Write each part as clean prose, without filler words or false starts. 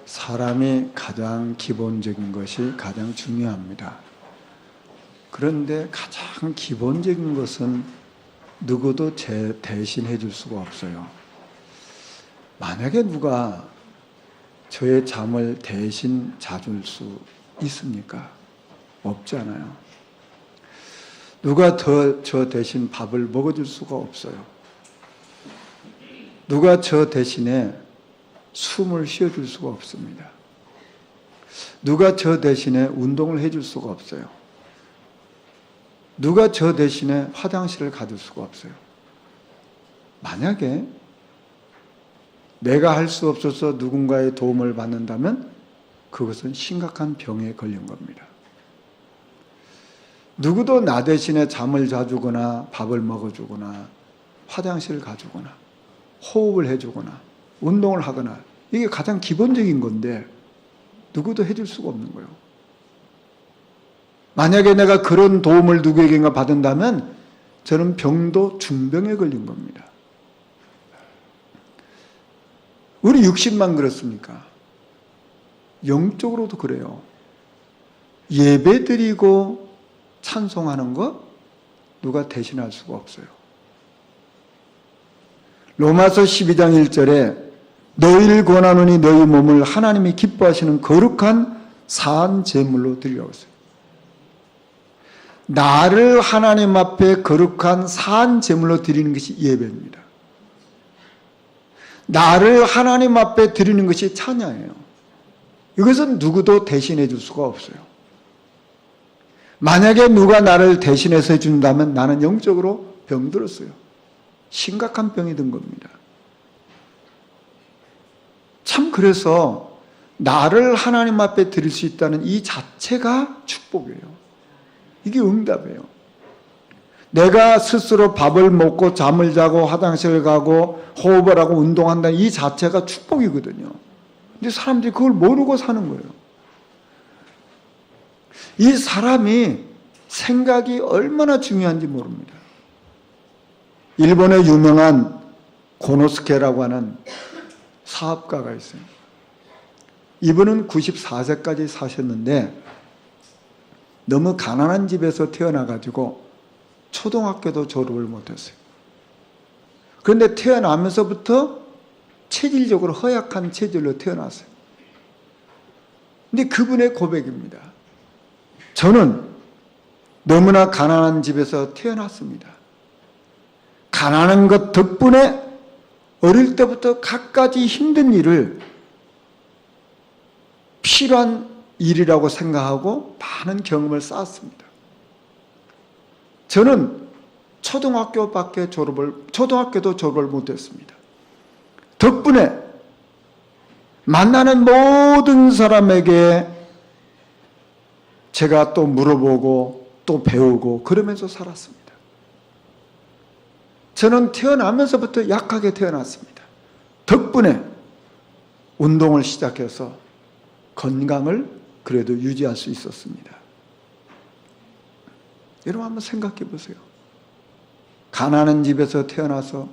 사람이 가장 기본적인 것이 가장 중요합니다. 그런데 가장 기본적인 것은 누구도 대신해 줄 수가 없어요. 만약에 누가 저의 잠을 대신 자줄 수 있습니까? 없잖아요. 누가 저 대신 밥을 먹어줄 수가 없어요. 누가 저 대신에 숨을 쉬어줄 수가 없습니다. 누가 저 대신에 운동을 해줄 수가 없어요. 누가 저 대신에 화장실을 가줄 수가 없어요. 만약에 내가 할 수 없어서 누군가의 도움을 받는다면 그것은 심각한 병에 걸린 겁니다. 누구도 나 대신에 잠을 자주거나 밥을 먹어주거나 화장실을 가주거나 호흡을 해주거나 운동을 하거나 이게 가장 기본적인 건데 누구도 해줄 수가 없는 거예요. 만약에 내가 그런 도움을 누구에게인가 받은다면 저는 병도 중병에 걸린 겁니다. 우리 육신만 그렇습니까? 영적으로도 그래요. 예배드리고 찬송하는 것 누가 대신할 수가 없어요. 로마서 12장 1절에 너희를 권하노니 너희 몸을 하나님이 기뻐하시는 거룩한 산 제물로 드리라고 했어요. 나를 하나님 앞에 거룩한 산 제물로 드리는 것이 예배입니다. 나를 하나님 앞에 드리는 것이 찬양이에요. 이것은 누구도 대신해 줄 수가 없어요. 만약에 누가 나를 대신해서 해준다면 나는 영적으로 병들었어요. 심각한 병이 든 겁니다. 참 그래서 나를 하나님 앞에 드릴 수 있다는 이 자체가 축복이에요. 이게 응답이에요. 내가 스스로 밥을 먹고 잠을 자고 화장실을 가고 호흡을 하고 운동한다는 이 자체가 축복이거든요. 근데 사람들이 그걸 모르고 사는 거예요. 이 사람이 생각이 얼마나 중요한지 모릅니다. 일본의 유명한 고노스케라고 하는 사업가가 있어요. 이분은 94세까지 사셨는데 너무 가난한 집에서 태어나가지고 초등학교도 졸업을 못했어요. 그런데 태어나면서부터 체질적으로 허약한 체질로 태어났어요. 근데 그분의 고백입니다. 저는 너무나 가난한 집에서 태어났습니다. 가난한 것 덕분에 어릴 때부터 갖가지 힘든 일을 필요한 일이라고 생각하고 많은 경험을 쌓았습니다. 저는 초등학교도 졸업을 못했습니다. 덕분에 만나는 모든 사람에게 제가 또 물어보고 또 배우고 그러면서 살았습니다. 저는 태어나면서부터 약하게 태어났습니다. 덕분에 운동을 시작해서 건강을 그래도 유지할 수 있었습니다. 여러분 한번 생각해 보세요. 가난한 집에서 태어나서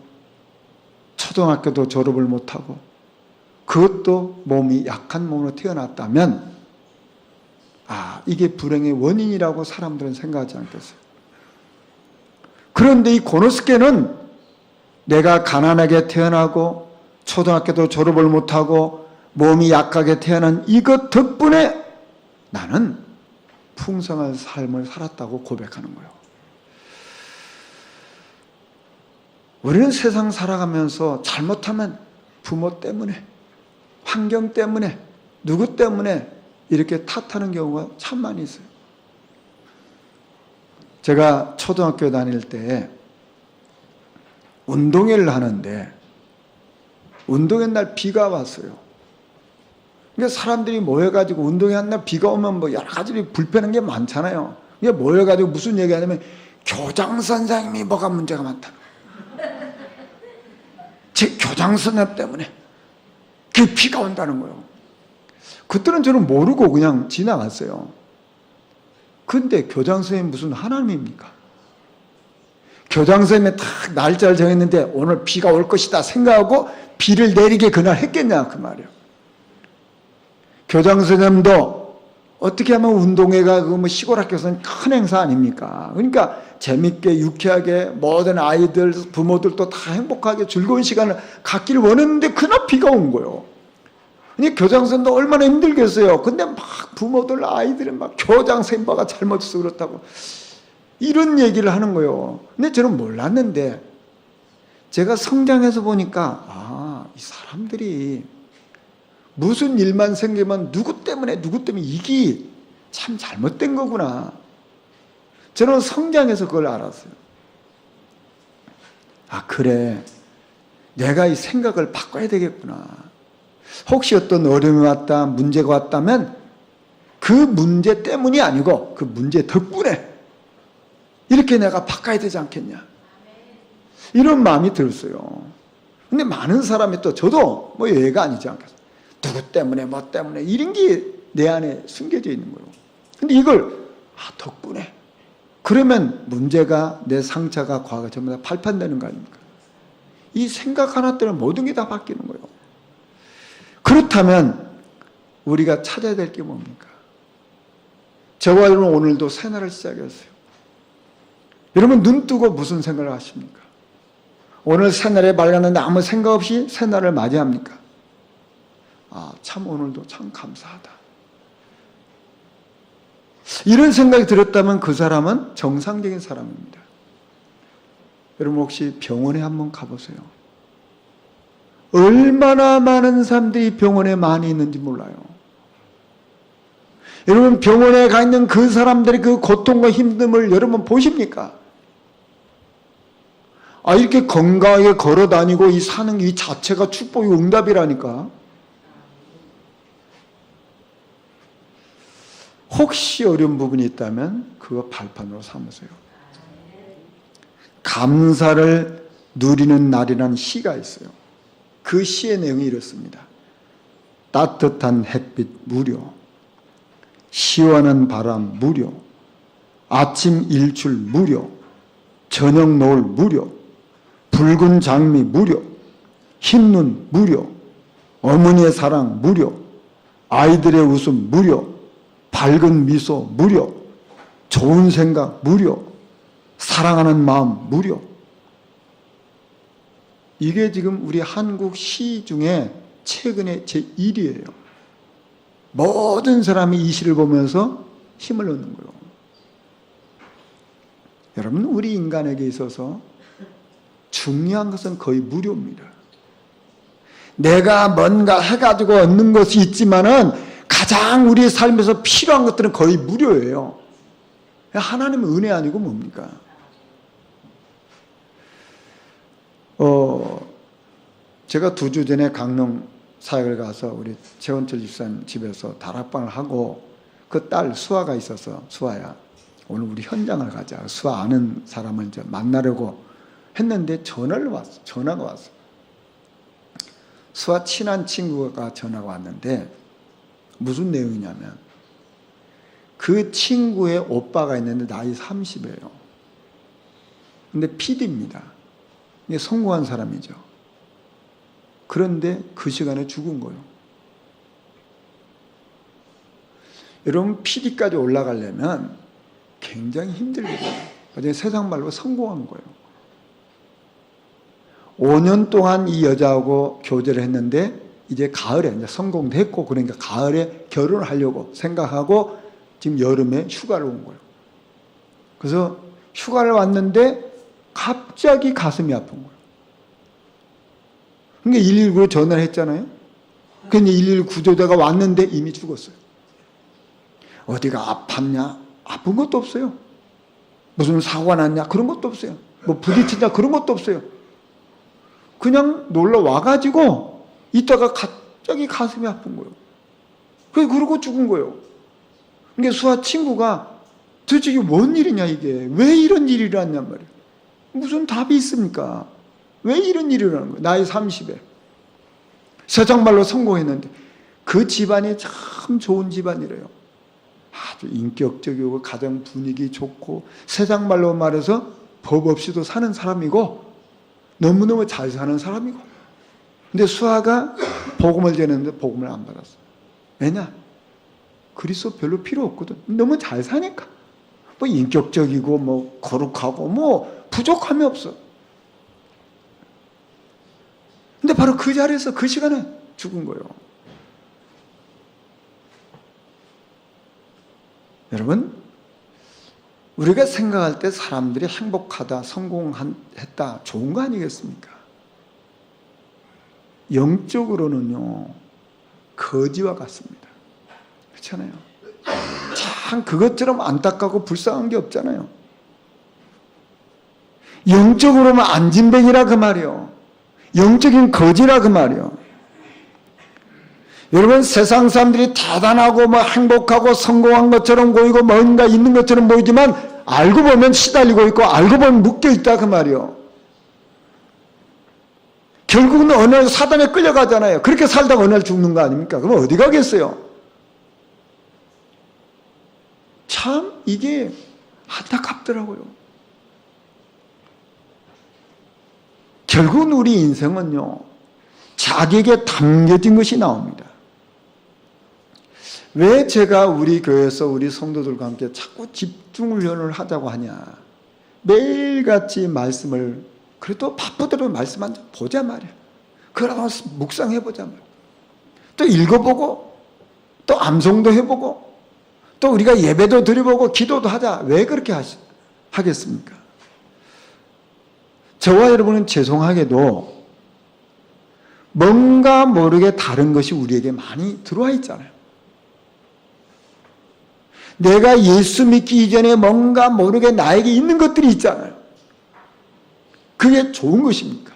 초등학교도 졸업을 못하고 그것도 몸이 약한 몸으로 태어났다면 이게 불행의 원인이라고 사람들은 생각하지 않겠어요. 그런데 이 고노스케는 내가 가난하게 태어나고 초등학교도 졸업을 못하고 몸이 약하게 태어난 이것 덕분에 나는 풍성한 삶을 살았다고 고백하는 거예요. 우리는 세상 살아가면서 잘못하면 부모 때문에, 환경 때문에, 누구 때문에 이렇게 탓하는 경우가 참 많이 있어요. 제가 초등학교 다닐 때 운동회를 하는데 운동회 날 비가 왔어요. 그러니까 사람들이 모여가지고 운동회 한 날 비가 오면 뭐 여러 가지 불편한 게 많잖아요. 그러니까 모여가지고 무슨 얘기 하냐면 교장 선생님이 뭐가 문제가 많다. 제 교장 선생님 때문에 그 비가 온다는 거예요. 그때는 저는 모르고 그냥 지나갔어요. 근데 교장 선생님이 무슨 하나님입니까? 교장 선생님이 딱 날짜를 정했는데 오늘 비가 올 것이다 생각하고 비를 내리게 그날 했겠냐 그 말이에요. 교장 선생님도 어떻게 하면 운동회가 그 뭐 시골 학교에서는 큰 행사 아닙니까? 그러니까 재밌게 유쾌하게 모든 아이들 부모들도 다 행복하게 즐거운 시간을 갖기를 원했는데 그날 비가 온 거예요. 그러니까 교장 선생님도 얼마나 힘들겠어요. 근데 막 부모들 아이들이 막 교장 선생님가 잘못해서 그렇다고 이런 얘기를 하는 거예요. 근데 저는 몰랐는데 제가 성장해서 보니까 이 사람들이 무슨 일만 생기면 누구 때문에 이게 참 잘못된 거구나. 저는 성장해서 그걸 알았어요. 그래. 내가 이 생각을 바꿔야 되겠구나. 혹시 어떤 어려움이 왔다, 문제가 왔다면 그 문제 때문이 아니고 그 문제 덕분에 이렇게 내가 바꿔야 되지 않겠냐. 이런 마음이 들었어요. 근데 많은 사람이 또 저도 뭐 예가 아니지 않겠어요. 누구 때문에 뭐 때문에 이런 게 내 안에 숨겨져 있는 거예요. 근데 이걸 덕분에 그러면 문제가 내 상처가 과거가 전부 다 발판되는 거 아닙니까? 이 생각 하나 때문에 모든 게 다 바뀌는 거예요. 그렇다면 우리가 찾아야 될 게 뭡니까? 저와 여러분 오늘도 새날을 시작했어요. 여러분 눈 뜨고 무슨 생각을 하십니까? 오늘 새날에 밝았는데 아무 생각 없이 새날을 맞이합니까? 참 오늘도 참 감사하다. 이런 생각이 들었다면 그 사람은 정상적인 사람입니다. 여러분 혹시 병원에 한번 가보세요. 얼마나 많은 사람들이 병원에 많이 있는지 몰라요. 여러분 병원에 가 있는 그 사람들의 그 고통과 힘듦을 여러분 보십니까? 이렇게 건강하게 걸어 다니고 이 사는 이 자체가 축복이 응답이라니까. 혹시 어려운 부분이 있다면 그거 발판으로 삼으세요. 감사를 누리는 날이라는 시가 있어요. 그 시의 내용이 이렇습니다. 따뜻한 햇빛 무료, 시원한 바람 무료, 아침 일출 무료, 저녁 노을 무료, 붉은 장미 무료, 흰 눈 무료, 어머니의 사랑 무료, 아이들의 웃음 무료, 밝은 미소 무료, 좋은 생각 무료, 사랑하는 마음 무료. 이게 지금 우리 한국 시 중에 최근에 제1위예요. 모든 사람이 이 시를 보면서 힘을 얻는 거예요. 여러분 우리 인간에게 있어서 중요한 것은 거의 무료입니다. 내가 뭔가 해가지고 얻는 것이 있지만은 가장 우리의 삶에서 필요한 것들은 거의 무료예요. 하나님의 은혜 아니고 뭡니까? 제가 2주 전에 강릉 사역을 가서 우리 최원철 집사님 집에서 다락방을 하고 그 딸 수아가 있어서 수아야 오늘 우리 현장을 가자. 수아 아는 사람을 이제 만나려고 했는데 전화가 왔어. 수아 친한 친구가 전화가 왔는데 무슨 내용이냐면 그 친구의 오빠가 있는데 나이 30이에요. 근데 PD입니다. 이게 성공한 사람이죠. 그런데 그 시간에 죽은 거예요. 여러분 PD까지 올라가려면 굉장히 힘들거든요. 세상 말로 성공한 거예요. 5년 동안 이 여자하고 교제를 했는데 이제 가을에 이제 성공도 했고 그러니까 가을에 결혼을 하려고 생각하고 지금 여름에 휴가를 온 거예요. 그래서 휴가를 왔는데 갑자기 가슴이 아픈 거예요. 그러니까 119로 전화를 했잖아요. 근데 119 구조대가 왔는데 이미 죽었어요. 어디가 아팠냐? 아픈 것도 없어요. 무슨 사고가 났냐? 그런 것도 없어요. 뭐 부딪히냐? 그런 것도 없어요. 그냥 놀러 와가지고 이따가 갑자기 가슴이 아픈 거예요. 그러고 죽은 거예요. 그러니까 수아 친구가 도대체 이게 뭔 일이냐 이게. 왜 이런 일이 일어났냔 말이에요. 무슨 답이 있습니까? 왜 이런 일이 일어나는 거예요? 나이 30에. 세상 말로 성공했는데 그 집안이 참 좋은 집안이래요. 아주 인격적이고 가정 분위기 좋고 세상 말로 말해서 법 없이도 사는 사람이고 너무너무 잘 사는 사람이고 근데 수아가 복음을 전했는데 복음을 안 받았어요. 왜냐? 그리스도 별로 필요 없거든. 너무 잘 사니까. 뭐 인격적이고 뭐 거룩하고 뭐 부족함이 없어. 근데 바로 그 자리에서 그 시간에 죽은 거예요. 여러분, 우리가 생각할 때 사람들이 행복하다, 성공했다, 좋은 거 아니겠습니까? 영적으로는요, 거지와 같습니다. 그렇잖아요. 참 그것처럼 안타깝고 불쌍한 게 없잖아요. 영적으로는 안진뱅이라 그 말이요. 영적인 거지라 그 말이요. 여러분, 세상 사람들이 대단하고 뭐 행복하고 성공한 것처럼 보이고 뭔가 있는 것처럼 보이지만 알고 보면 시달리고 있고 알고 보면 묶여 있다 그 말이요. 결국은 어느 날 사단에 끌려가잖아요. 그렇게 살다가 어느 날 죽는 거 아닙니까? 그럼 어디 가겠어요? 참 이게 안타깝더라고요. 결국은 우리 인생은요, 자기에게 담겨진 것이 나옵니다. 왜 제가 우리 교회에서 우리 성도들과 함께 자꾸 집중훈련을 하자고 하냐. 매일같이 말씀을, 그래도 바쁘더라도 말씀 한 번 보자 말이야. 그러고 묵상해보자 말이야. 또 읽어보고, 또 암송도 해보고, 또 우리가 예배도 드려보고, 기도도 하자. 왜 그렇게 하겠습니까? 저와 여러분은 죄송하게도 뭔가 모르게 다른 것이 우리에게 많이 들어와 있잖아요. 내가 예수 믿기 이전에 뭔가 모르게 나에게 있는 것들이 있잖아요. 그게 좋은 것입니까?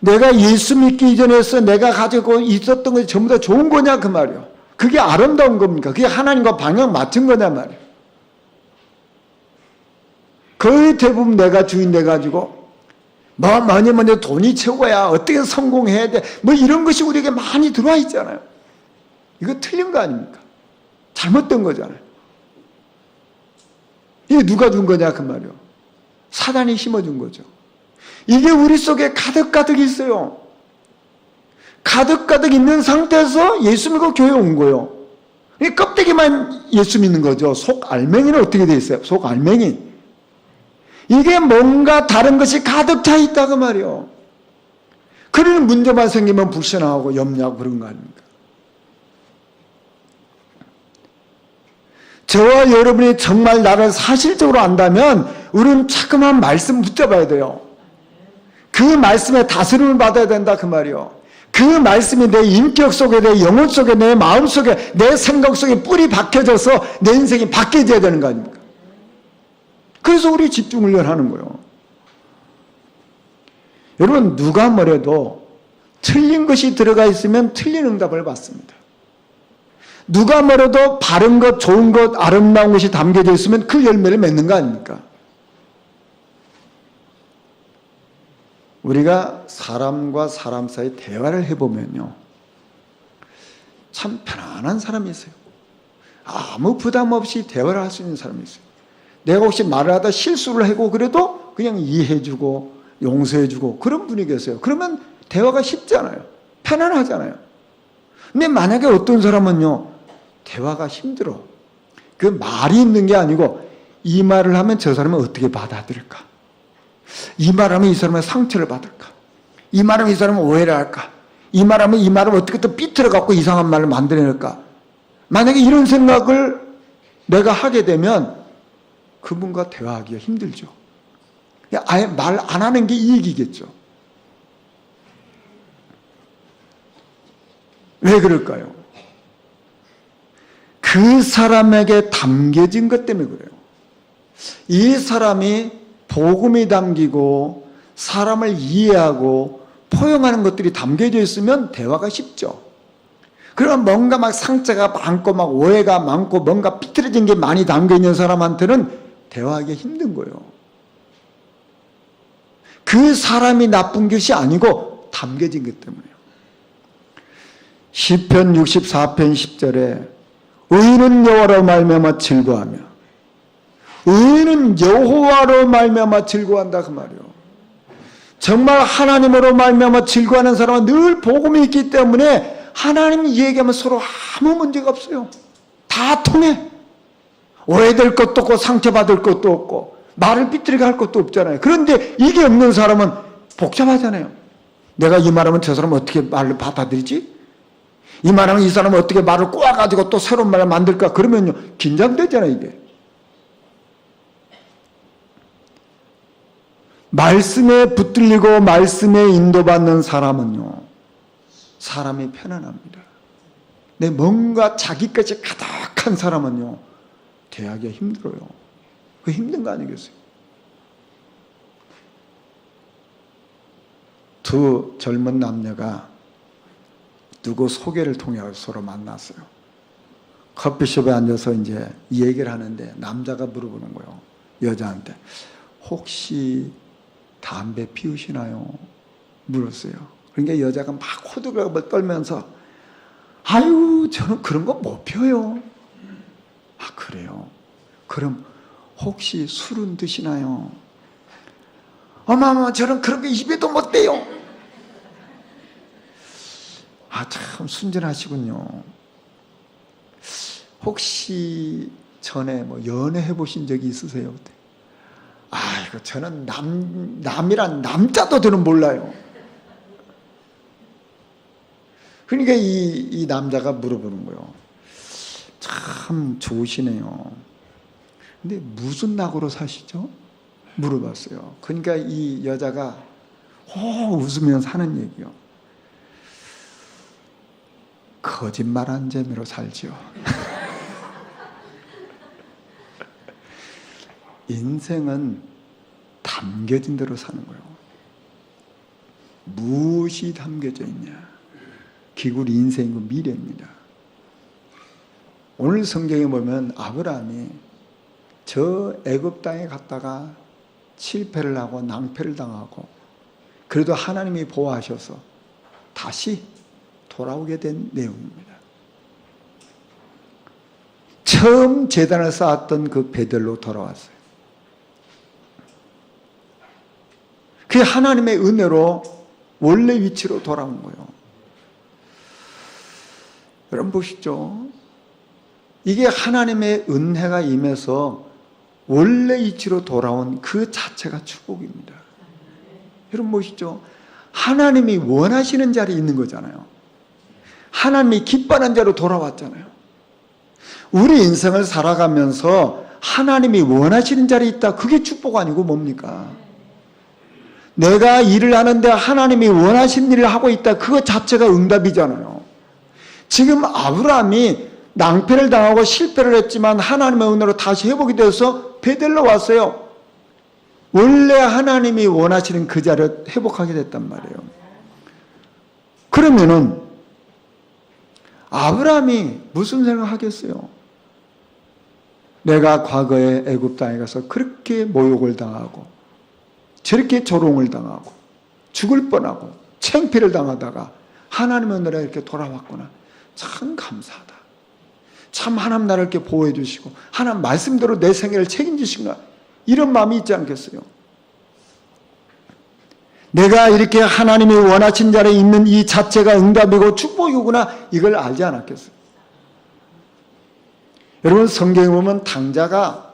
내가 예수 믿기 이전에서 내가 가지고 있었던 것이 전부 다 좋은 거냐 그 말이요. 그게 아름다운 겁니까? 그게 하나님과 방향 맞춘 거냐 말이요. 거의 대부분 내가 주인 돼가지고 뭐 뭐니 돈이 최고야, 어떻게 성공해야 돼, 뭐 이런 것이 우리에게 많이 들어와 있잖아요. 이거 틀린 거 아닙니까? 잘못된 거잖아요. 이게 누가 준 거냐 그 말이요. 사단이 심어준 거죠. 이게 우리 속에 가득가득 있어요. 가득가득 있는 상태에서 예수 믿고 교회에 온 거예요. 이 껍데기만 예수 믿는 거죠. 속 알맹이는 어떻게 돼 있어요? 속 알맹이. 이게 뭔가 다른 것이 가득 차 있다 그 말이요. 그러는 문제만 생기면 불신하고 염려하고 그런 거 아닙니까? 저와 여러분이 정말 나를 사실적으로 안다면 우리는 자꾸만 말씀 붙잡아야 돼요. 그 말씀에 다스림을 받아야 된다 그 말이요. 그 말씀이 내 인격 속에, 내 영혼 속에, 내 마음 속에, 내 생각 속에 뿌리 박혀져서 내 인생이 바뀌어져야 되는 거 아닙니까? 그래서 우리 집중훈련 하는 거예요. 여러분, 누가 뭐래도 틀린 것이 들어가 있으면 틀린 응답을 받습니다. 누가 뭐래도 바른 것, 좋은 것, 아름다운 것이 담겨져 있으면 그 열매를 맺는 거 아닙니까? 우리가 사람과 사람 사이 대화를 해보면요, 참 편안한 사람이 있어요. 아무 부담 없이 대화를 할 수 있는 사람이 있어요. 내가 혹시 말을 하다 실수를 하고 그래도 그냥 이해해주고 용서해주고 그런 분이 계세요. 그러면 대화가 쉽잖아요. 편안하잖아요. 근데 만약에 어떤 사람은요, 대화가 힘들어. 그 말이 있는 게 아니고 이 말을 하면 저 사람은 어떻게 받아들일까? 이 말하면 이 사람은 상처를 받을까? 이 말하면 이 사람은 오해를 할까? 이 말하면 이 말을 어떻게 또 삐뚤어갖고 이상한 말을 만들어낼까? 만약에 이런 생각을 내가 하게 되면 그분과 대화하기가 힘들죠. 아예 말 안 하는 게 이익이겠죠. 왜 그럴까요? 그 사람에게 담겨진 것 때문에 그래요. 이 사람이 복음이 담기고 사람을 이해하고 포용하는 것들이 담겨져 있으면 대화가 쉽죠. 그러면 뭔가 막 상처가 많고 막 오해가 많고 뭔가 삐뚤어진 게 많이 담겨 있는 사람한테는 대화하기 힘든 거예요. 그 사람이 나쁜 것이 아니고 담겨진 것 때문에요. 시편 64편 10절에 의인은 여호와로 말미암아 즐거워하며, 의인은 여호와로 말미암아 즐거워한다 그 말이에요. 정말 하나님으로 말미암아 즐거워하는 사람은 늘 복음이 있기 때문에 하나님이 얘기하면 서로 아무 문제가 없어요. 다 통해. 오해될 것도 없고 상처받을 것도 없고 말을 삐뚤게 할 것도 없잖아요. 그런데 이게 없는 사람은 복잡하잖아요. 내가 이 말하면 저 사람은 어떻게 말을 받아들이지? 이 말하면 이 사람은 어떻게 말을 꼬아가지고 또 새로운 말을 만들까? 그러면요 긴장되잖아요. 이게 말씀에 붙들리고 말씀에 인도받는 사람은요 사람이 편안합니다. 내 뭔가 자기까지 가득한 사람은요 대하기가 힘들어요. 그 힘든 거 아니겠어요? 두 젊은 남녀가 누구 소개를 통해 서로 만났어요. 커피숍에 앉아서 이제 이 얘기를 하는데 남자가 물어보는 거예요. 여자한테 혹시 담배 피우시나요? 물었어요. 그러니까 여자가 막 호들갑을 떨면서 아유 저는 그런 거 못 피워요. 아 그래요? 그럼 혹시 술은 드시나요? 어마어마 저는 그런 거 입에도 못 대요. 아 참 순진하시군요. 혹시 전에 뭐 연애해 보신 적이 있으세요? 아이고 저는 남이란 남자도 저는 몰라요. 그러니까 이 남자가 물어보는 거예요. 참 좋으시네요. 근데 무슨 낙으로 사시죠? 물어봤어요. 그러니까 이 여자가 웃으면서 하는 얘기요. 거짓말한 재미로 살죠. 인생은 담겨진 대로 사는 거예요. 무엇이 담겨져 있냐? 기굴 인생이고 미래입니다. 오늘 성경에 보면 아브라함이 저 애굽 땅에 갔다가 실패를 하고 낭패를 당하고 그래도 하나님이 보호하셔서 다시 돌아오게 된 내용입니다. 처음 제단을 쌓았던 그 베델로 돌아왔어요. 그게 하나님의 은혜로 원래 위치로 돌아온 거예요. 여러분 보시죠. 이게 하나님의 은혜가 임해서 원래 위치로 돌아온 그 자체가 축복입니다. 여러분 보시죠. 하나님이 원하시는 자리에 있는 거잖아요. 하나님이 기뻐하는 자로 돌아왔잖아요. 우리 인생을 살아가면서 하나님이 원하시는 자리에 있다. 그게 축복 아니고 뭡니까? 내가 일을 하는데 하나님이 원하시는 일을 하고 있다. 그거 자체가 응답이잖아요. 지금 아브라함이 낭패를 당하고 실패를 했지만 하나님의 은혜로 다시 회복이 되어서 베델로 왔어요. 원래 하나님이 원하시는 그 자리를 회복하게 됐단 말이에요. 그러면은 아브라함이 무슨 생각하겠어요? 내가 과거에 애굽 땅에 가서 그렇게 모욕을 당하고 저렇게 조롱을 당하고 죽을 뻔하고 창피를 당하다가 하나님의 은혜로 이렇게 돌아왔구나. 참 감사하다. 참 하나님 나를 이렇게 보호해 주시고 하나님 말씀대로 내 생애를 책임지시구나. 이런 마음이 있지 않겠어요? 내가 이렇게 하나님이 원하신 자리에 있는 이 자체가 응답이고 축복이구나. 이걸 알지 않았겠어요? 여러분 성경에 보면 당자가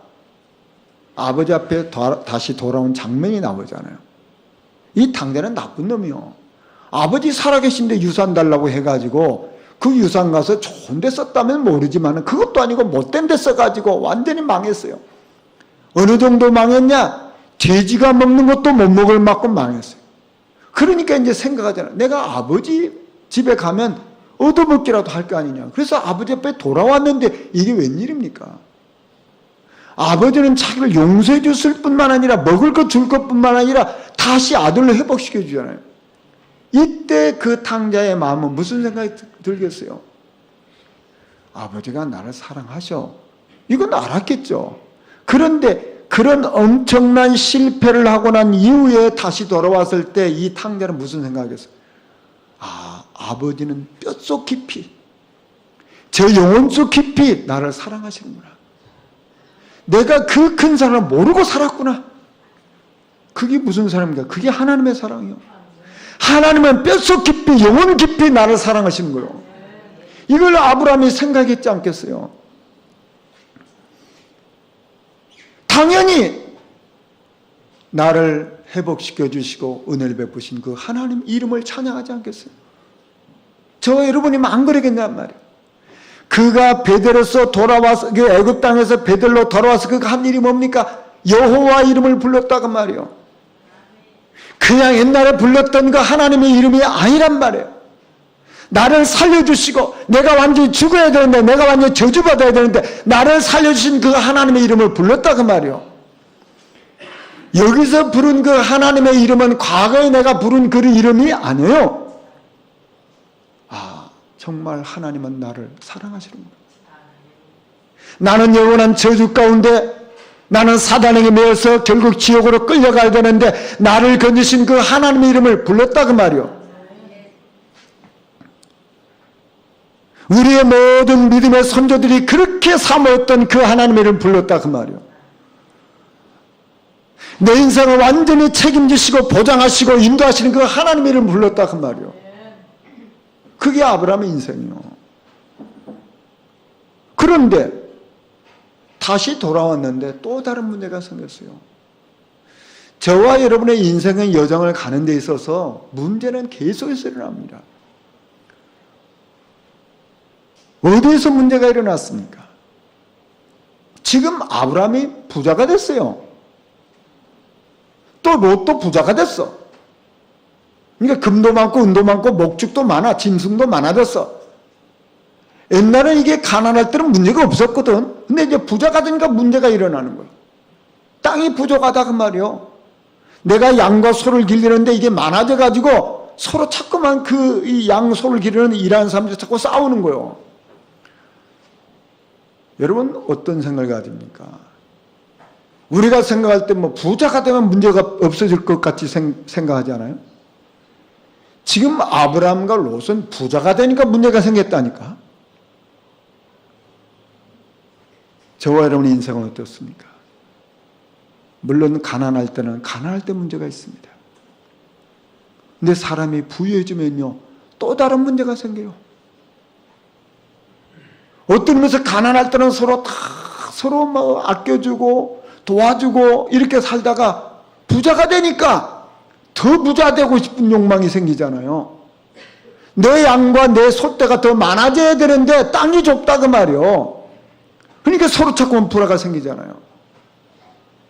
아버지 앞에 다시 돌아온 장면이 나오잖아요. 이 당자는 나쁜 놈이요. 아버지 살아계신데 유산 달라고 해가지고 그 유산 가서 좋은 데 썼다면 모르지만 그것도 아니고 못된 데 써가지고 완전히 망했어요. 어느 정도 망했냐? 돼지가 먹는 것도 못 먹을 만큼 망했어요. 그러니까 이제 생각하잖아요. 내가 아버지 집에 가면 얻어먹기라도 할 거 아니냐. 그래서 아버지 앞에 돌아왔는데 이게 웬일입니까? 아버지는 자기를 용서해 줬을 뿐만 아니라 먹을 것 줄 것뿐만 아니라 다시 아들로 회복시켜 주잖아요. 이때 그 탕자의 마음은 무슨 생각이 들겠어요? 아버지가 나를 사랑하셔. 이건 알았겠죠. 그런데 그런 엄청난 실패를 하고 난 이후에 다시 돌아왔을 때 이 탕자는 무슨 생각이겠어요? 아버지는 뼛속 깊이, 저 영혼 속 깊이 나를 사랑하시는구나. 내가 그 큰 사랑을 모르고 살았구나. 그게 무슨 사랑입니까? 그게 하나님의 사랑이요. 하나님은 뼛속 깊이, 영혼 깊이 나를 사랑하시는 거예요. 이걸 아브라함이 생각했지 않겠어요? 당연히 나를 회복시켜 주시고 은혜를 베푸신 그 하나님 이름을 찬양하지 않겠어요? 저 여러분이면 안 그러겠냔 말이에요. 그가 베델에서 돌아와서, 그 애굽 땅에서 베델로 돌아와서 그가 한 일이 뭡니까? 여호와 이름을 불렀다고 말이에요. 그냥 옛날에 불렀던 그 하나님의 이름이 아니란 말이에요. 나를 살려주시고 내가 완전히 죽어야 되는데, 내가 완전히 저주받아야 되는데 나를 살려주신 그 하나님의 이름을 불렀다 그 말이에요. 여기서 부른 그 하나님의 이름은 과거에 내가 부른 그 이름이 아니에요. 정말 하나님은 나를 사랑하시는구나. 나는 영원한 저주 가운데, 나는 사단에게 매여서 결국 지옥으로 끌려가야 되는데 나를 건지신 그 하나님의 이름을 불렀다 그 말이요. 우리의 모든 믿음의 선조들이 그렇게 사모했던 그 하나님의 이름을 불렀다 그 말이요. 내 인생을 완전히 책임지시고 보장하시고 인도하시는 그 하나님의 이름을 불렀다 그 말이요. 그게 아브라함의 인생이요. 그런데 다시 돌아왔는데 또 다른 문제가 생겼어요. 저와 여러분의 인생의 여정을 가는 데 있어서 문제는 계속해서 일어납니다. 어디에서 문제가 일어났습니까? 지금 아브라함이 부자가 됐어요. 또 롯도 부자가 됐어. 그러니까 금도 많고 은도 많고 목축도 많아, 짐승도 많아졌어. 옛날에 이게 가난할 때는 문제가 없었거든. 근데 이제 부자가 되니까 문제가 일어나는 거야. 땅이 부족하다 그 말이요. 내가 양과 소를 기르는데 이게 많아져가지고 서로 자꾸만 그 이 양 소를 기르는 일하는 사람들이 자꾸 싸우는 거예요. 여러분 어떤 생각을 가집니까? 우리가 생각할 때 뭐 부자가 되면 문제가 없어질 것 같이 생각하지 않아요? 지금 아브라함과 롯은 부자가 되니까 문제가 생겼다니까. 저와 여러분의 인생은 어떻습니까? 물론 가난할 때는 가난할 때 문제가 있습니다. 근데 사람이 부유해지면요 또 다른 문제가 생겨요. 어떤 의미에서 가난할 때는 서로 뭐 아껴주고 도와주고 이렇게 살다가 부자가 되니까 더 부자 되고 싶은 욕망이 생기잖아요. 내 양과 내 소떼가 더 많아져야 되는데 땅이 좁다 그 말이요. 그러니까 서로 자꾸만 불화가 생기잖아요.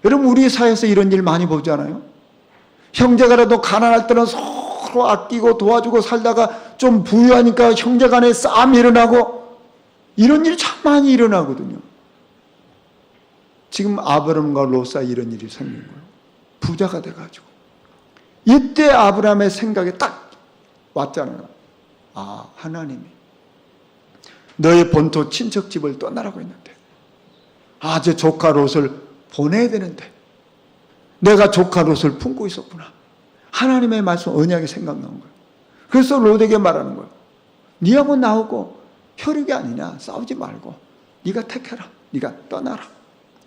여러분 우리 사회에서 이런 일 많이 보잖아요. 형제가라도 가난할 때는 서로 아끼고 도와주고 살다가 좀 부유하니까 형제간에 싸움이 일어나고 이런 일이 참 많이 일어나거든요. 지금 아브라함과 롯 사이 이런 일이 생긴 거예요. 부자가 돼가지고. 이때 아브라함의 생각에 딱 왔잖아요. 하나님이 너의 본토 친척집을 떠나라고 했는데 제 조카 롯을 보내야 되는데 내가 조카 롯을 품고 있었구나. 하나님의 말씀 언약이 생각나는 거예요. 그래서 롯에게 말하는 거예요. 네하고 나하고 혈육이 아니냐. 싸우지 말고 네가 택해라. 네가 떠나라.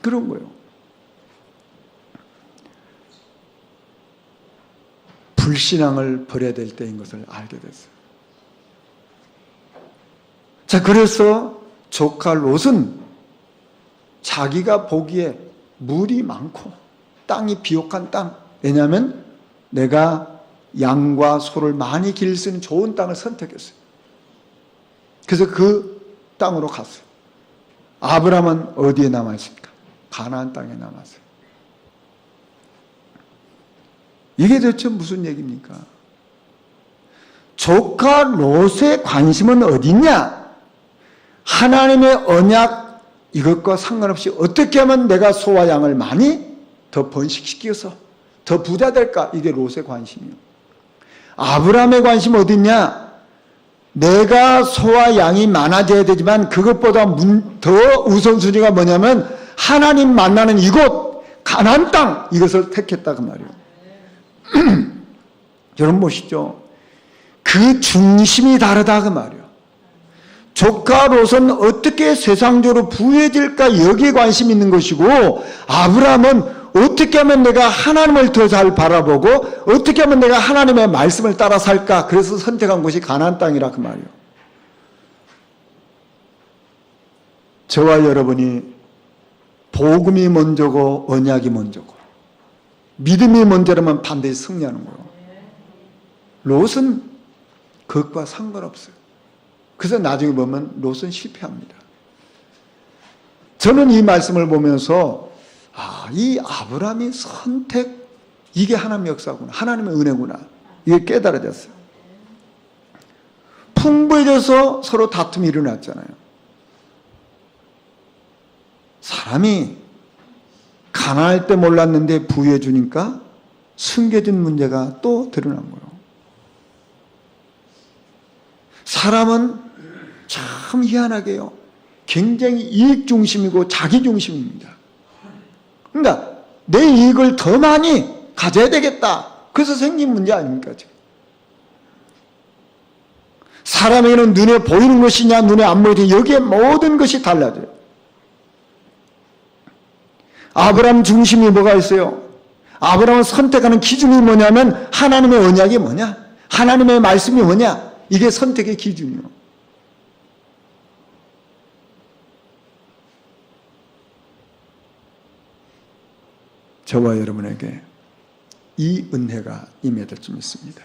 그런 거예요. 불신앙을 버려야 될 때인 것을 알게 됐어요. 자, 그래서 조카 롯은 자기가 보기에 물이 많고 땅이 비옥한 땅, 왜냐하면 내가 양과 소를 많이 기를 수 있는 좋은 땅을 선택했어요. 그래서 그 땅으로 갔어요. 아브라함은 어디에 남아있습니까? 가나안 땅에 남았어요. 이게 대체 무슨 얘기입니까? 조카 롯의 관심은 어디냐? 하나님의 언약 이것과 상관없이 어떻게 하면 내가 소와 양을 많이 더 번식시켜서 더 부자 될까? 이게 롯의 관심이에요. 아브라함의 관심은 어디냐? 내가 소와 양이 많아져야 되지만 그것보다 더 우선순위가 뭐냐면 하나님 만나는 이곳 가나안 땅 이것을 택했다 그 말이에요. 여러분 보시죠. 그 중심이 다르다 그 말이에요. 조카 롯은 어떻게 세상적으로 부유해질까 여기에 관심이 있는 것이고 아브라함은 어떻게 하면 내가 하나님을 더 잘 바라보고 어떻게 하면 내가 하나님의 말씀을 따라 살까 그래서 선택한 곳이 가나안 땅이라 그 말이에요. 저와 여러분이 복음이 먼저고 언약이 먼저고 믿음이 먼저라면 반드시 승리하는 거예요. 롯은 그것과 상관없어요. 그래서 나중에 보면 롯은 실패합니다. 저는 이 말씀을 보면서 이 아브라함이 선택, 이게 하나님의 역사구나, 하나님의 은혜구나, 이게 깨달아졌어요. 풍부해져서 서로 다툼이 일어났잖아요. 사람이 가난할 때 몰랐는데 부유해 주니까 숨겨진 문제가 또 드러난 거예요. 사람은 참 희한하게요, 굉장히 이익 중심이고 자기 중심입니다. 그러니까 내 이익을 더 많이 가져야 되겠다, 그래서 생긴 문제 아닙니까 지금? 사람에게는 눈에 보이는 것이냐 눈에 안 보이냐, 여기에 모든 것이 달라져요. 아브라함 중심이 뭐가 있어요? 아브라함을 선택하는 기준이 뭐냐면 하나님의 언약이 뭐냐, 하나님의 말씀이 뭐냐, 이게 선택의 기준이요. 저와 여러분에게 이 은혜가 임해야 좀 있습니다.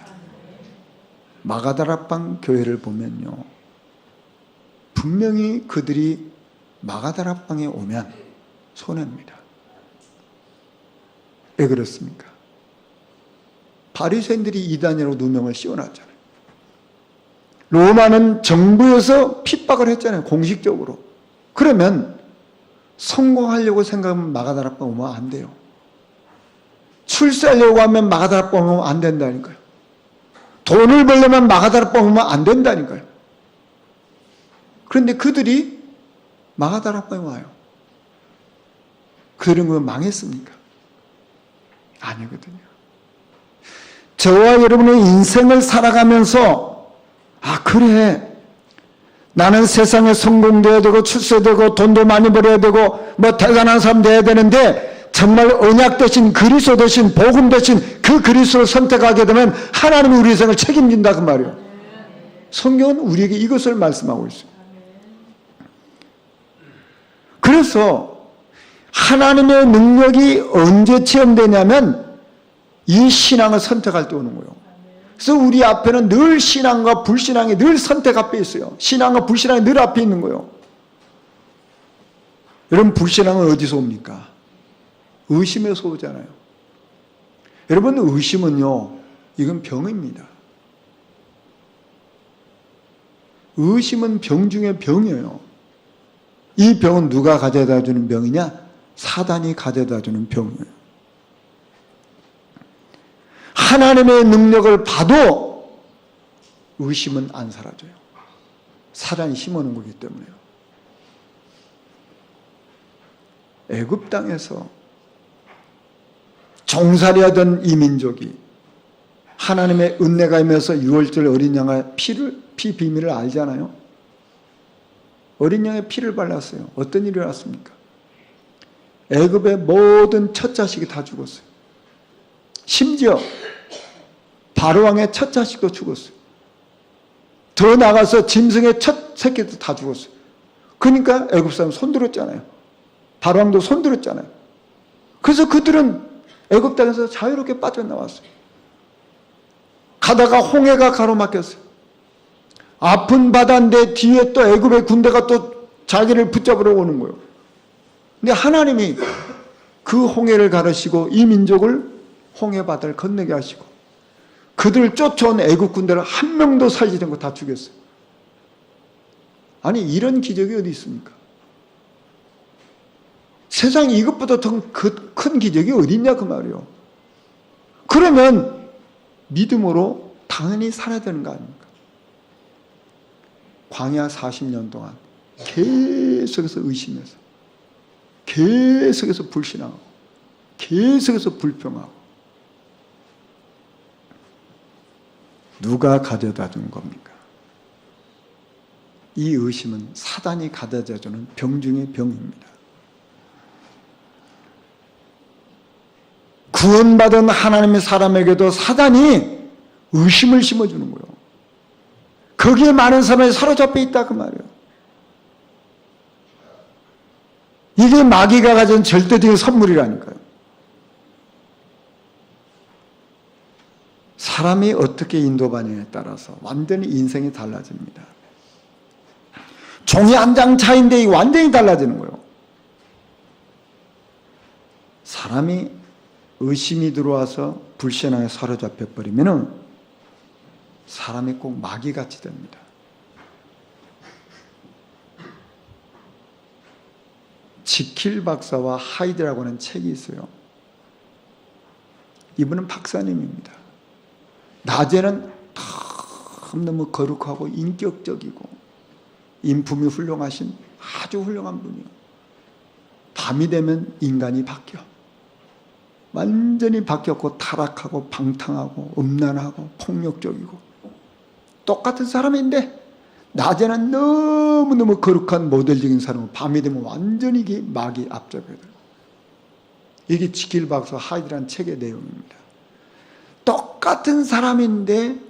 마가다락방 교회를 보면요, 분명히 그들이 마가다락방에 오면 손해입니다. 왜 그렇습니까? 바리새인들이 이단이라고 누명을 씌워놨잖아요. 로마는 정부에서 핍박을 했잖아요, 공식적으로. 그러면 성공하려고 생각하면 마가다락방 오면 안 돼요. 출세하려고 하면 마가다락방 오면 안 된다니까요. 돈을 벌려면 마가다락방 오면 안 된다니까요. 그런데 그들이 마가다락방에 와요. 그들은 그거 망했습니까? 아니거든요. 저와 여러분의 인생을 살아가면서 그래, 나는 세상에 성공돼야 되고 출세되고 돈도 많이 벌어야 되고 뭐 대단한 사람 돼야 되는데, 정말 언약 대신 그리스도 대신 복음 대신 그 그리스도를 선택하게 되면 하나님이 우리 인생을 책임진다, 그 말이에요. 성경은 우리에게 이것을 말씀하고 있어요. 그래서 하나님의 능력이 언제 체험되냐면 이 신앙을 선택할 때 오는 거예요. 그래서 우리 앞에는 늘 신앙과 불신앙이 늘 선택 앞에 있어요. 신앙과 불신앙이 늘 앞에 있는 거예요. 여러분, 불신앙은 어디서 옵니까? 의심에서 오잖아요. 여러분, 의심은요, 이건 병입니다. 의심은 병 중에 병이에요. 이 병은 누가 가져다 주는 병이냐? 사단이 가져다 주는 병이에요. 하나님의 능력을 봐도 의심은 안 사라져요. 사단이 심어놓은 거기 때문에요. 애굽 땅에서 종살이하던 이 민족이 하나님의 은혜가 임해서 유월절 어린 양의 피 비밀을 알잖아요. 어린 양의 피를 발랐어요. 어떤 일이 일어났습니까? 애굽의 모든 첫 자식이 다 죽었어요. 심지어 바로왕의 첫 자식도 죽었어요. 더 나가서 짐승의 첫 새끼도 다 죽었어요. 그러니까 애굽 사람 손들었잖아요. 바로왕도 손들었잖아요. 그래서 그들은 애굽 땅에서 자유롭게 빠져나왔어요. 가다가 홍해가 가로막혔어요. 아픈 바다인데 뒤에 또 애굽의 군대가 또 자기를 붙잡으러 오는 거예요. 근데 하나님이 그 홍해를 가르시고 이 민족을 홍해 바다를 건너게 하시고 그들을 쫓아온 애국 군대를 한 명도 살리지 않고 다 죽였어요. 아니, 이런 기적이 어디 있습니까? 세상에 이것보다 더 큰 기적이 어디 있냐, 그 말이에요. 그러면 믿음으로 당연히 살아야 되는 거 아닙니까? 광야 40년 동안 계속해서 의심해서, 계속해서 불신하고, 계속해서 불평하고, 누가 가져다 준 겁니까? 이 의심은 사단이 가져다 주는 병 중의 병입니다. 구원받은 하나님의 사람에게도 사단이 의심을 심어주는 거예요. 거기에 많은 사람이 사로잡혀 있다, 그 말이에요. 이게 마귀가 가진 절대적인 선물이라니까요. 사람이 어떻게 인도받느냐에 따라서 완전히 인생이 달라집니다. 종이 한 장 차이인데 완전히 달라지는 거예요. 사람이 의심이 들어와서 불신앙에 사로잡혀 버리면은 사람이 꼭 마귀같이 됩니다. 지킬 박사와 하이드라고 하는 책이 있어요. 이분은 박사님입니다. 낮에는 너무 거룩하고 인격적이고 인품이 훌륭하신 아주 훌륭한 분이요. 밤이 되면 인간이 바뀌어. 완전히 바뀌었고 타락하고 방탕하고 음란하고 폭력적이고 똑같은 사람인데 낮에는 너무너무 거룩한 모델적인 사람이고 밤이 되면 완전히 마귀 앞잡게 돼요. 이게 지킬 박사 하이드라는 책의 내용입니다. 똑같은 사람인데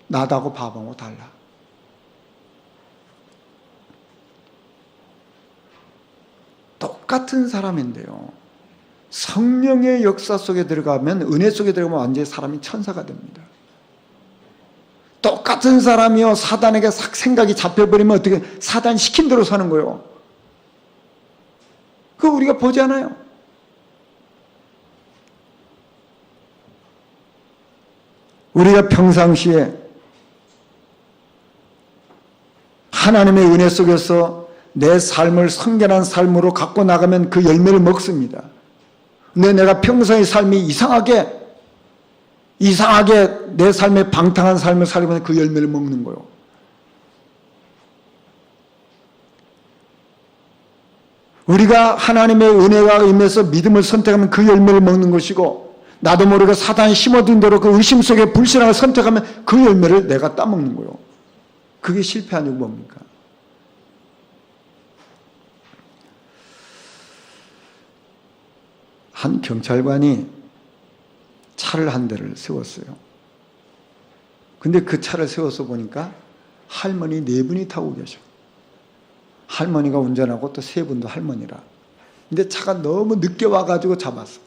나하고 바보하고 달라. 똑같은 사람인데요. 성령의 역사 속에 들어가면 은혜 속에 들어가면 완전히 사람이 천사가 됩니다. 똑같은 사람이요. 사단에게 싹 생각이 잡혀버리면 어떻게 사단 시킨 대로 사는 거예요. 그거 우리가 보지 않아요. 우리가 평상시에 하나님의 은혜 속에서 내 삶을 성결한 삶으로 갖고 나가면 그 열매를 먹습니다. 근데 내가 평소의 삶이 이상하게 내 삶에 방탕한 삶을 살면 그 열매를 먹는 거예요. 우리가 하나님의 은혜가 임해서 믿음을 선택하면 그 열매를 먹는 것이고 나도 모르게 사단이 심어둔 대로 그 의심 속에 불신앙을 선택하면 그 열매를 내가 따먹는 거예요. 그게 실패한 이유가 뭡니까? 한 경찰관이 차를 한 대를 세웠어요. 근데 그 차를 세워서 보니까 할머니 4분이 타고 계셔. 할머니가 운전하고 또 3분도 할머니라. 근데 차가 너무 늦게 와가지고 잡았어.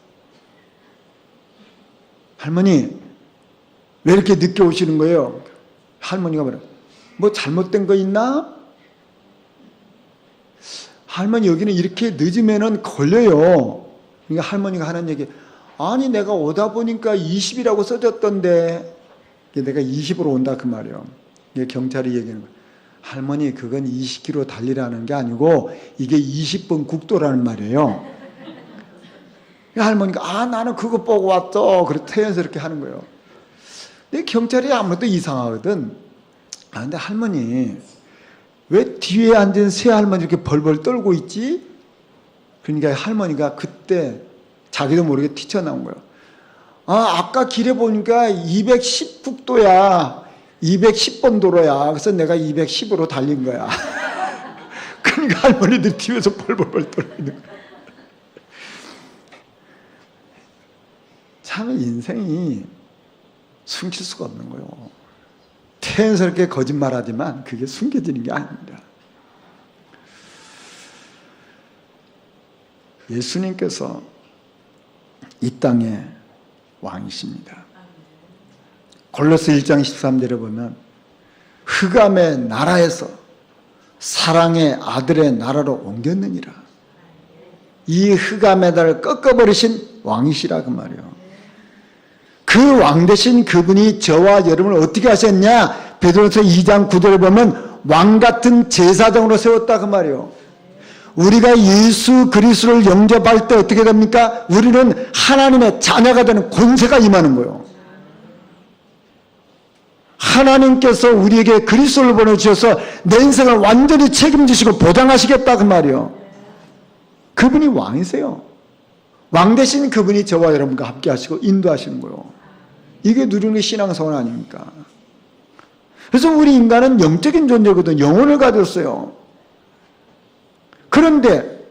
할머니 왜 이렇게 늦게 오시는 거예요? 할머니가 뭐라? 뭐 잘못된 거 있나? 할머니 여기는 이렇게 늦으면은 걸려요. 그러니까 할머니가 하는 얘기, 아니 내가 오다 보니까 20이라고 써졌던데 내가 20으로 온다 그 말이에요. 경찰이 얘기하는 거예요. 할머니 그건 20km 달리라는 게 아니고 이게 20번 국도라는 말이에요. 할머니가 나는 그거 보고 왔어. 그래서 태연스럽게 하는 거예요. 근데 경찰이 아무래도 이상하거든. 근데 할머니 왜 뒤에 앉은 새 할머니 이렇게 벌벌 떨고 있지? 그러니까 할머니가 그때 자기도 모르게 튀쳐나온 거예요. 아까 길에 보니까 210국도야. 210번 도로야. 그래서 내가 210으로 달린 거야. 그러니까 할머니들이 뒤에서 벌벌벌 떨고 있는 거야. 참 인생이 숨길 수가 없는 거예요. 태연스럽게 거짓말하지만 그게 숨겨지는 게 아닙니다. 예수님께서 이 땅의 왕이십니다. 골로새 1장 13절에 보면 흑암의 나라에서 사랑의 아들의 나라로 옮겼느니라. 이 흑암의 나라를 꺾어버리신 왕이시라 그 말이에요. 그 왕 대신 그분이 저와 여러분을 어떻게 하셨냐? 베드로서 2장 9절에 보면 왕 같은 제사장으로 세웠다 그 말이에요. 우리가 예수 그리스도를 영접할 때 어떻게 됩니까? 우리는 하나님의 자녀가 되는 권세가 임하는 거예요. 하나님께서 우리에게 그리스도를 보내주셔서 내 인생을 완전히 책임지시고 보장하시겠다 그 말이에요. 그분이 왕이세요. 왕 대신 그분이 저와 여러분과 함께 하시고 인도하시는 거예요. 이게 누리는 게 신앙생활 아닙니까? 그래서 우리 인간은 영적인 존재거든. 영혼을 가졌어요. 그런데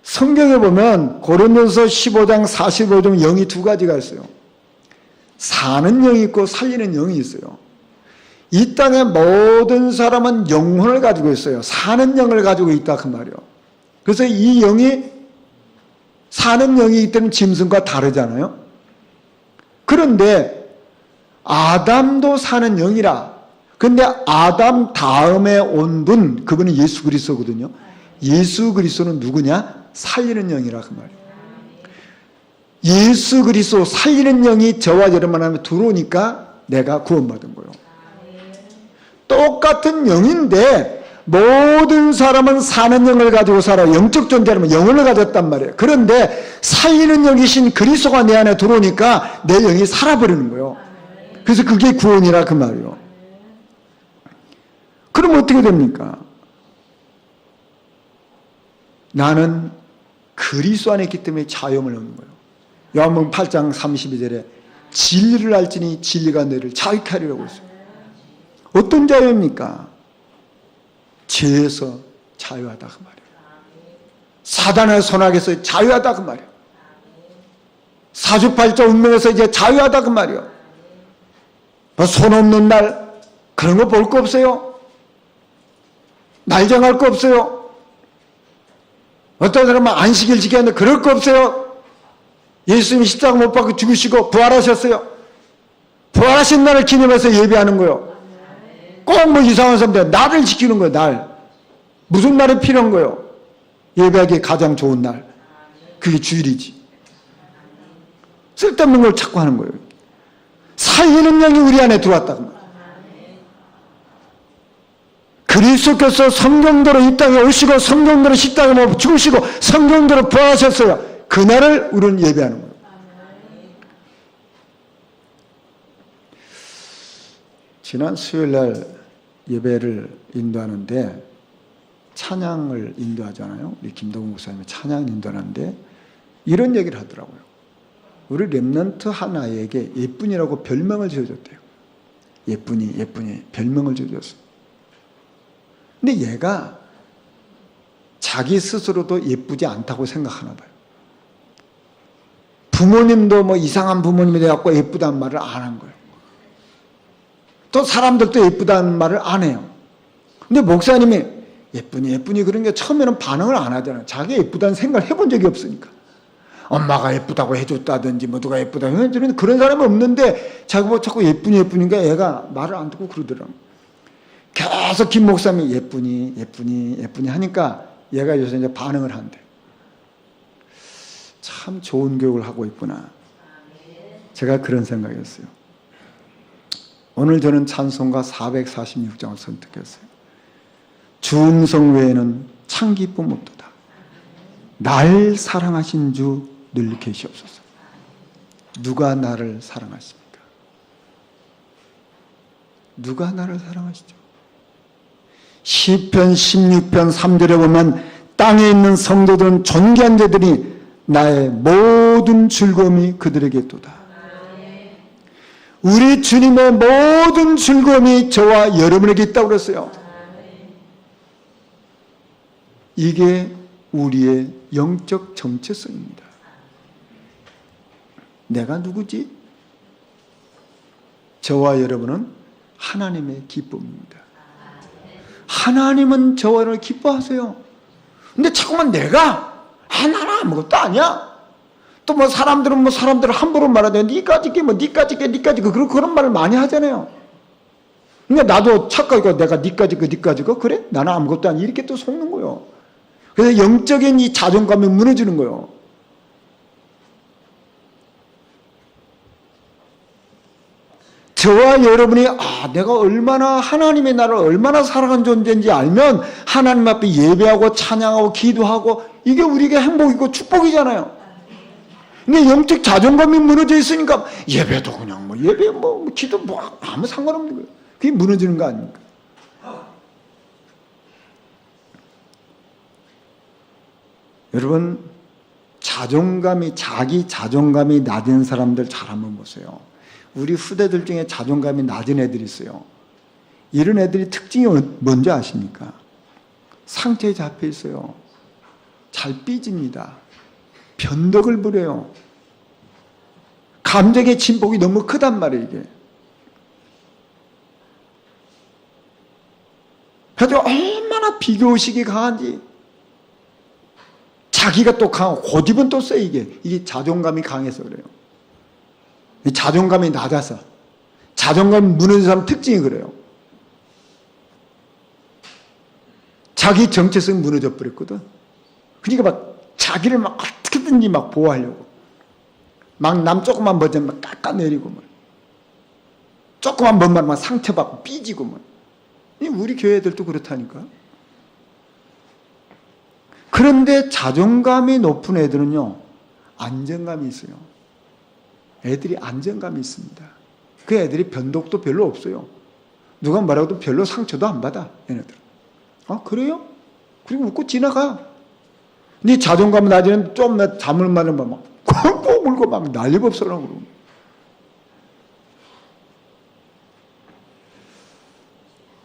성경에 보면 고린도서 15장 45장 영이 2가지가 있어요. 사는 영이 있고 살리는 영이 있어요. 이 땅의 모든 사람은 영혼을 가지고 있어요. 사는 영을 가지고 있다 그 말이에요. 그래서 이 영이 사는 영이기 때문에 짐승과 다르잖아요. 그런데 아담도 사는 영이라. 그런데 아담 다음에 온 분, 그분은 예수 그리스도거든요. 예수 그리스도는 누구냐? 살리는 영이라 그 말이에요. 예수 그리스도 살리는 영이 저와 여러분 안에 들어오니까 내가 구원받은 거예요. 똑같은 영인데 모든 사람은 사는 영을 가지고 살아. 영적 존재라면 영혼을 가졌단 말이에요. 그런데 살리는 영이신 그리스도가 내 안에 들어오니까 내 영이 살아버리는 거예요. 그래서 그게 구원이라 그 말이에요. 그럼 어떻게 됩니까? 나는 그리스도 안에 있기 때문에 자유함을 얻는 거예요. 요한복음 8장 32절에 진리를 알지니 진리가 너를 자유케 하리라고 했어요. 어떤 자유입니까? 죄에서 자유하다 그 말이에요. 사단의 손아귀에서 자유하다 그 말이에요. 사주팔자 운명에서 이제 자유하다 그 말이에요. 뭐 손 없는 날 그런 거 볼 거 없어요. 날 정할 거 없어요. 어떤 사람은 안식일 지켰는데 그럴 거 없어요. 예수님이 십자가 못 박고 죽으시고 부활하셨어요. 부활하신 날을 기념해서 예배하는 거예요. 꼭 뭐 이상한 사람들 날을 지키는 거예요. 날. 무슨 날이 필요한 거예요? 예배하기에 가장 좋은 날. 그게 주일이지. 쓸데없는 걸 찾고 하는 거예요. 살리는 영이 우리 안에 들어왔다고 말이에요. 그리스도께서 성경대로 이 땅에 오시고 성경대로 십자가에 죽으시고 성경대로 부활하셨어요. 그날을 우리는 예배하는 거예요. 지난 수요일날 예배를 인도하는데 찬양을 인도하잖아요. 우리 김동훈 목사님이 찬양을 인도하는데 이런 얘기를 하더라고요. 우리 렘넌트 한 아이에게 예쁜이라고 별명을 지어줬대요. 예쁜이 별명을 지어줬어요. 근데 얘가 자기 스스로도 예쁘지 않다고 생각하나 봐요. 부모님도 뭐 이상한 부모님이 돼갖고 예쁘다는 말을 안 한 거예요. 또 사람들도 예쁘다는 말을 안 해요. 근데 목사님이 예쁘니 그런 게 처음에는 반응을 안 하잖아요. 자기 예쁘다는 생각을 해본 적이 없으니까. 엄마가 예쁘다고 해줬다든지 뭐 누가 예쁘다고 해주는 그런 사람은 없는데 자기 뭐 자꾸 예쁘니까 애가 말을 안 듣고 그러더라고요. 계속 김 목사님이 예쁘니 하니까 얘가 요새 이제 반응을 한대. 참 좋은 교육을 하고 있구나. 제가 그런 생각이었어요. 오늘 저는 찬송가 446장을 선택했어요. 주음성 외에는 참 기쁨 없도다. 날 사랑하신 주 늘 계시옵소서. 누가 나를 사랑하십니까? 누가 나를 사랑하시죠? 시편 16편 3절에 보면 땅에 있는 성도들은 존귀한 자들이 나의 모든 즐거움이 그들에게 있도다. 우리 주님의 모든 즐거움이 저와 여러분에게 있다고 그랬어요. 이게 우리의 영적 정체성입니다. 내가 누구지? 저와 여러분은 하나님의 기쁨입니다. 하나님은 저와 여러분을 기뻐하세요. 근데 자꾸만 내가 나는 아무것도 아니야. 또 뭐 사람들은 사람들을 함부로 말하는데 니까짓 게 그런 말을 많이 하잖아요. 그러니까 나도 착각이고 내가 니까짓 거 그래? 나는 아무것도 아니야. 이렇게 또 속는 거예요. 그래서 영적인 이 자존감이 무너지는 거예요. 저와 여러분이 내가 얼마나 하나님의 나를 얼마나 사랑하는 존재인지 알면 하나님 앞에 예배하고 찬양하고 기도하고 이게 우리에게 행복이고 축복이잖아요. 근데 영적 자존감이 무너져 있으니까 예배도 그냥 기도 아무 상관없는 거예요. 그게 무너지는 거 아닙니까? 여러분 자기 자존감이 낮은 사람들 잘 한번 보세요. 우리 후대들 중에 자존감이 낮은 애들이 있어요. 이런 애들이 특징이 뭔지 아십니까? 상처에 잡혀 있어요. 잘 삐집니다. 변덕을 부려요. 감정의 진폭이 너무 크단 말이에요, 이게. 그래서 얼마나 비교의식이 강한지. 자기가 또 강하고 고집은 또 세. 이게 자존감이 강해서 그래요. 이 자존감이 낮아서, 자존감이 무너진 사람 특징이 그래요. 자기 정체성이 무너져 버렸거든. 그러니까 막 자기를 막 어떻게든지 막 보호하려고, 막 남 조금만 버전 막 깎아내리고, 막 조금만 뭔 막 상처받고 삐지고, 막 우리 교회들도 그렇다니까. 그런데 자존감이 높은 애들은요, 안정감이 있어요. 애들이 안정감이 있습니다. 그 애들이 변덕도 별로 없어요. 누가 뭐라고도 별로 상처도 안 받아, 얘네들은. 아, 그래요? 그리고 웃고 지나가. 네 자존감 낮으면 좀 잠을 많으면 막 꽁꽁 울고 막 난리법석을 하고 그러고.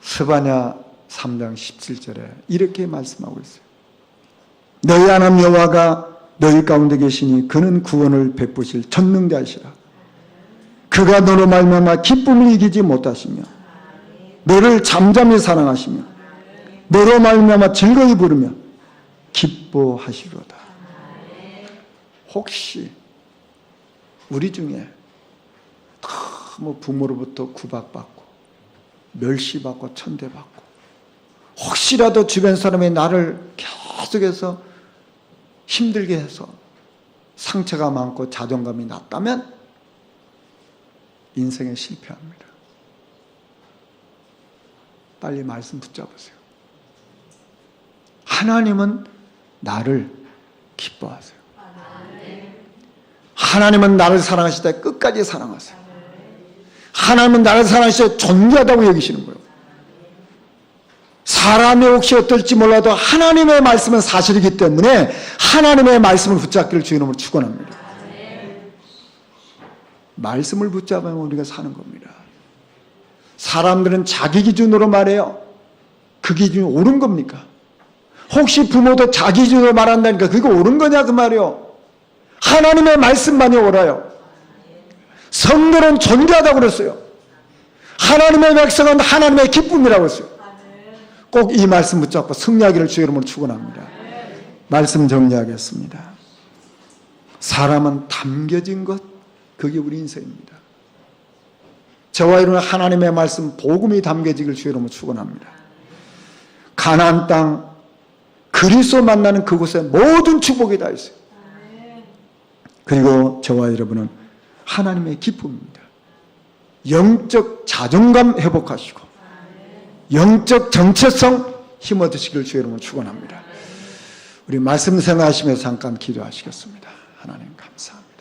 스바냐 3장 17절에 이렇게 말씀하고 있어요. 너희 하나님 여호와가 너희 가운데 계시니 그는 구원을 베푸실 전능자이시라. 그가 너로 말미암아 기쁨을 이기지 못하시며 너를 잠잠히 사랑하시며 너로 말미암아 즐거이 부르며 기뻐하시로다. 혹시 우리 중에 너무 부모로부터 구박받고 멸시받고 천대받고 혹시라도 주변 사람이 나를 계속해서 힘들게 해서 상처가 많고 자존감이 낮다면 인생에 실패합니다. 빨리 말씀 붙잡으세요. 하나님은 나를 기뻐하세요. 하나님은 나를 사랑하실 때 끝까지 사랑하세요. 하나님은 나를 사랑하실 때 존귀하다고 여기시는 거예요. 사람이 혹시 어떨지 몰라도 하나님의 말씀은 사실이기 때문에 하나님의 말씀을 붙잡기를 주의 이름으로 축원합니다. 말씀을 붙잡으면 우리가 사는 겁니다. 사람들은 자기 기준으로 말해요. 그 기준이 옳은 겁니까? 혹시 부모도 자기 기준으로 말한다니까 그게 옳은 거냐 그 말이요. 하나님의 말씀만이 옳아요. 성도는 존귀하다고 그랬어요. 하나님의 백성은 하나님의 기쁨이라고 했어요. 꼭 이 말씀 붙잡고 승리하기를 주의 이름으로 축원합니다. 말씀 정리하겠습니다. 사람은 담겨진 것, 그게 우리 인생입니다. 저와 여러분은 하나님의 말씀 복음이 담겨지길 주의 이름으로 축원합니다. 가나안 땅 그리스도 만나는 그곳에 모든 축복이 다 있어요. 그리고 저와 여러분은 하나님의 기쁨입니다. 영적 자존감 회복하시고 영적 정체성 힘 얻으시길 주의 이름으로 축원합니다. 우리 말씀 생각하시면서 잠깐 기도하시겠습니다. 하나님 감사합니다.